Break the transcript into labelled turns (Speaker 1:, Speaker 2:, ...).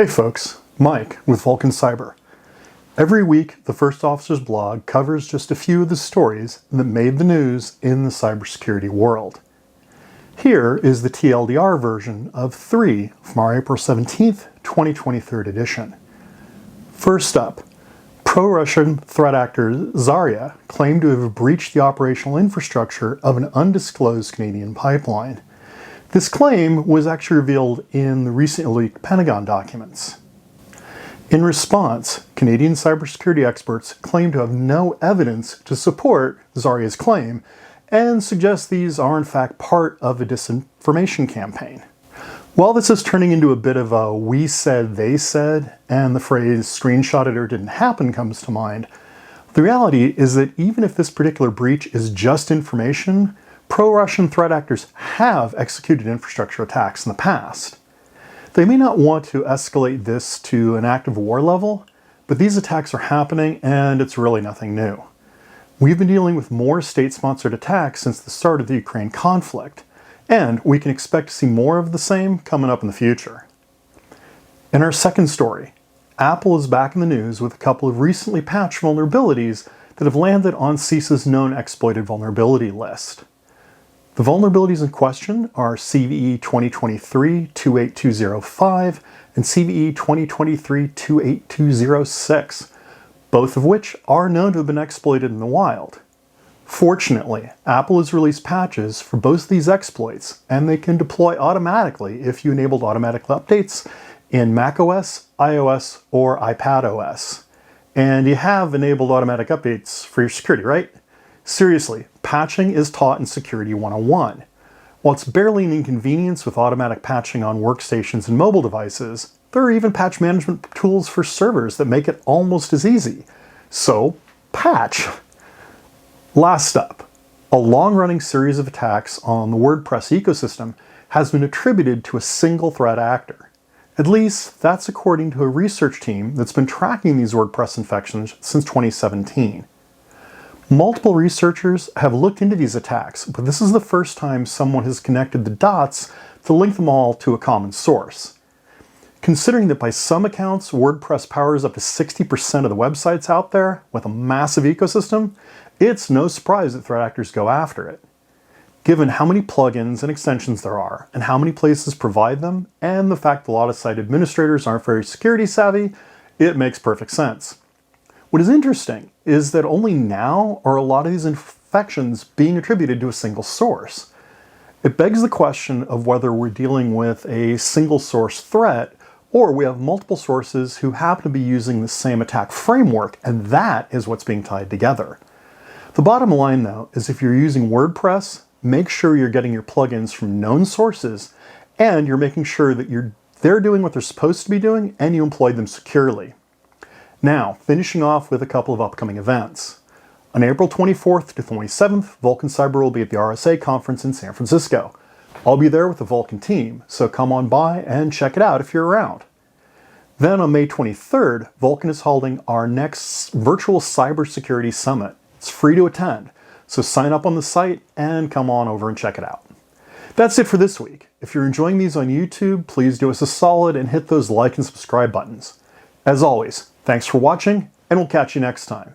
Speaker 1: Hey folks, Mike with Vulcan Cyber. Every week, the First Officer's blog covers just a few of the stories that made the news in the cybersecurity world. Here is the TLDR version of 3 from our April 17th, 2023 edition. First up, pro-Russian threat actor Zarya claimed to have breached the operational infrastructure of an undisclosed Canadian pipeline. This claim was actually revealed in the recently leaked Pentagon documents. In response, Canadian cybersecurity experts claim to have no evidence to support Zarya's claim and suggest these are in fact part of a disinformation campaign. While this is turning into a bit of a we said, they said, and the phrase screenshotted or didn't happen comes to mind, the reality is that even if this particular breach is just information, pro-Russian threat actors have executed infrastructure attacks in the past. They may not want to escalate this to an active war level, but these attacks are happening and it's really nothing new. We've been dealing with more state-sponsored attacks since the start of the Ukraine conflict, and we can expect to see more of the same coming up in the future. In our second story, Apple is back in the news with a couple of recently patched vulnerabilities that have landed on CISA's known exploited vulnerability list. The vulnerabilities in question are CVE 2023-28205 and CVE 2023-28206, both of which are known to have been exploited in the wild. Fortunately, Apple has released patches for both these exploits, and they can deploy automatically if you enabled automatic updates in macOS, iOS, or iPadOS. And you have enabled automatic updates for your security, right? Seriously, patching is taught in Security 101. While it's barely an inconvenience with automatic patching on workstations and mobile devices, there are even patch management tools for servers that make it almost as easy. So, patch! Last up, a long-running series of attacks on the Wordpress ecosystem has been attributed to a single threat actor. At least, that's according to a research team that's been tracking these WordPress infections since 2017. Multiple researchers have looked into these attacks, but this is the first time someone has connected the dots to link them all to a common source. Considering that by some accounts, WordPress powers up to 60% of the websites out there with a massive ecosystem, it's no surprise that threat actors go after it. Given how many plugins and extensions there are, and how many places provide them, and the fact that a lot of site administrators aren't very security savvy, it makes perfect sense. What is interesting is that only now are a lot of these infections being attributed to a single source. It begs the question of whether we're dealing with a single source threat, or we have multiple sources who happen to be using the same attack framework, and that is what's being tied together. The bottom line, though, is if you're using WordPress, make sure you're getting your plugins from known sources, and you're making sure that they're doing what they're supposed to be doing, and you employ them securely. Now, finishing off with a couple of upcoming events. On April 24th to 27th, Vulcan Cyber will be at the RSA conference in San Francisco. I'll be there with the Vulcan team, so come on by and check it out if you're around. Then on May 23rd, Vulcan is holding our next virtual cybersecurity summit. It's free to attend, so sign up on the site and come on over and check it out. That's it for this week. If you're enjoying these on YouTube, please do us a solid and hit those like and subscribe buttons. As always, thanks for watching, and we'll catch you next time.